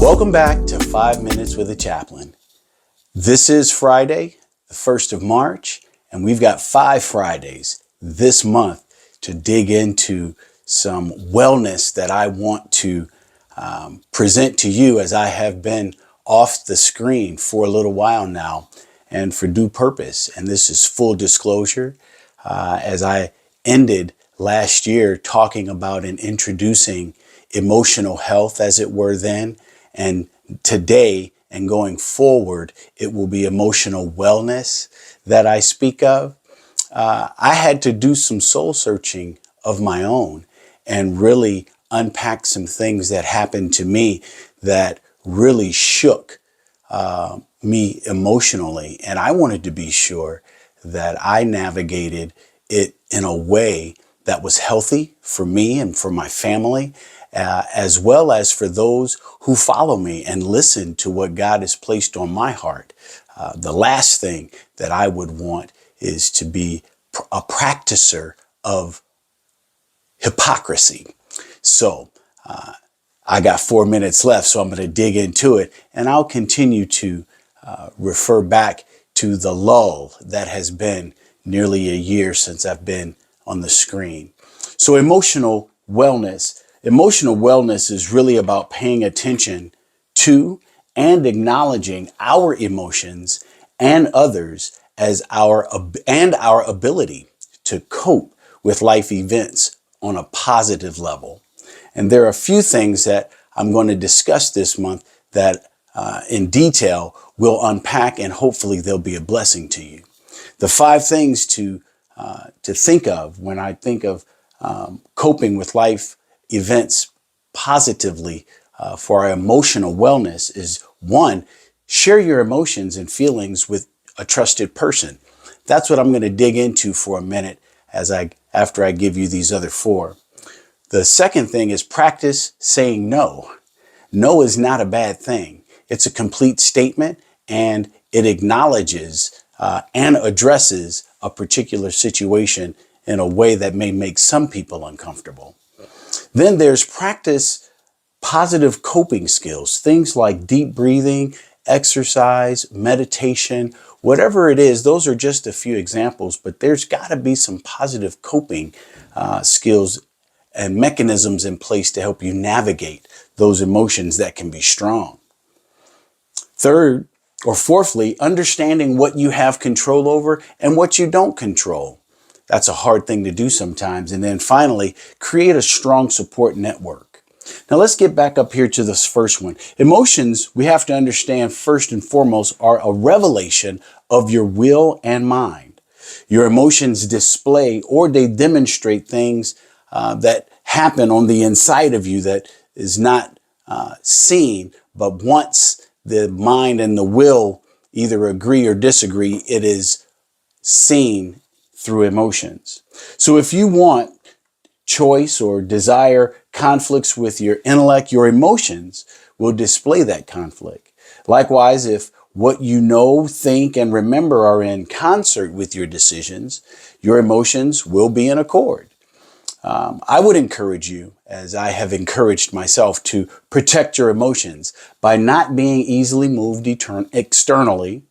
Welcome back to 5 Minutes with a Chaplain. This is Friday, the 1st of March, and we've got 5 Fridays this month to dig into some wellness that I want to present to you, as I have been off the screen for a little while now and for due purpose. And this is full disclosure, as I ended last year talking about and introducing emotional health, as it were, then. And today and going forward, it will be emotional wellness that I speak of. I had to do some soul searching of my own and really unpack some things that happened to me that really shook me emotionally. And I wanted to be sure that I navigated it in a way that was healthy for me and for my family, as well as for those who follow me and listen to what God has placed on my heart. The last thing that I would want is to be a practicer of hypocrisy. So I got 4 minutes left, so I'm going to dig into it, and I'll continue to refer back to the lull that has been nearly a year since I've been on the screen. So emotional wellness. Emotional wellness is really about paying attention to and acknowledging our emotions and others as our ability to cope with life events on a positive level. And there are a few things that I'm going to discuss this month that in detail we'll unpack, and hopefully they'll be a blessing to you. The 5 things to think of when I think of coping with life events positively for our emotional wellness is: 1, share your emotions and feelings with a trusted person. That's what I'm going to dig into for a minute after I give you these other 4. The second thing is practice saying no. No is not a bad thing. It's a complete statement, and it acknowledges and addresses a particular situation in a way that may make some people uncomfortable. Then there's practice positive coping skills, things like deep breathing, exercise, meditation, whatever it is. Those are just a few examples, but there's got to be some positive coping skills and mechanisms in place to help you navigate those emotions that can be strong. Third, or fourthly, understanding what you have control over and what you don't control. That's a hard thing to do sometimes. And then finally, create a strong support network. Now let's get back up here to this first one. Emotions, we have to understand first and foremost, are a revelation of your will and mind. Your emotions display or they demonstrate things that happen on the inside of you that is not seen, but once the mind and the will either agree or disagree, it is seen through emotions. So if you want choice or desire conflicts with your intellect, your emotions will display that conflict. Likewise, if what you know, think, and remember are in concert with your decisions, your emotions will be in accord. I would encourage you, as I have encouraged myself, to protect your emotions by not being easily moved externally,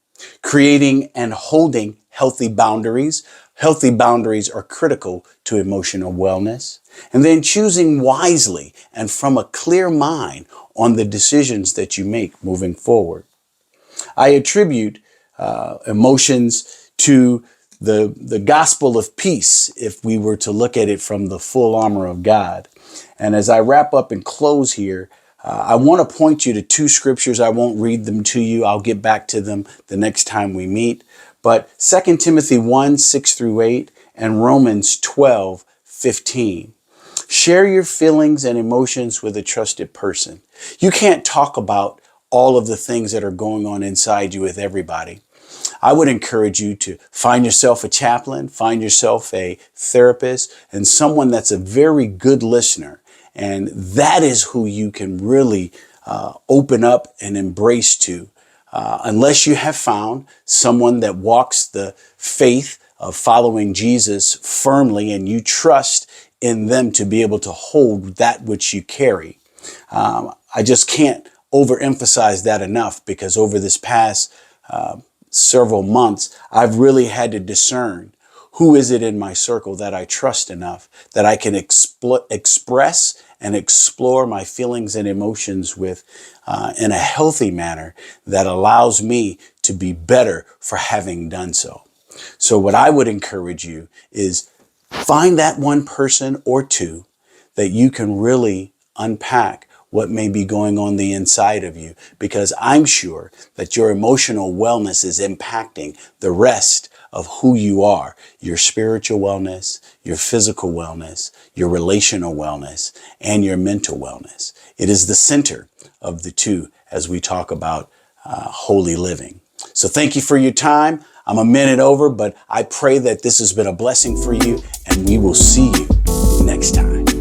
creating and holding healthy boundaries. Healthy boundaries are critical to emotional wellness. And then choosing wisely and from a clear mind on the decisions that you make moving forward. I attribute emotions to the gospel of peace, if we were to look at it from the full armor of God. And as I wrap up and close here, I want to point you to 2 scriptures. I won't read them to you. I'll get back to them the next time we meet. But 2 Timothy 1, 6 through 8 and Romans 12, 15. Share your feelings and emotions with a trusted person. You can't talk about all of the things that are going on inside you with everybody. I would encourage you to find yourself a chaplain, find yourself a therapist, and someone that's a very good listener. And that is who you can really open up and embrace to. Unless you have found someone that walks the faith of following Jesus firmly and you trust in them to be able to hold that which you carry. I just can't overemphasize that enough, because over this past several months, I've really had to discern who is it in my circle that I trust enough that I can express and explore my feelings and emotions with in a healthy manner that allows me to be better for having done so. So what I would encourage you is find that one person or two that you can really unpack what may be going on the inside of you, because I'm sure that your emotional wellness is impacting the rest of who you are, your spiritual wellness, your physical wellness, your relational wellness, and your mental wellness. It is the center of the two as we talk about holy living. So thank you for your time. I'm a minute over, but I pray that this has been a blessing for you, and we will see you next time.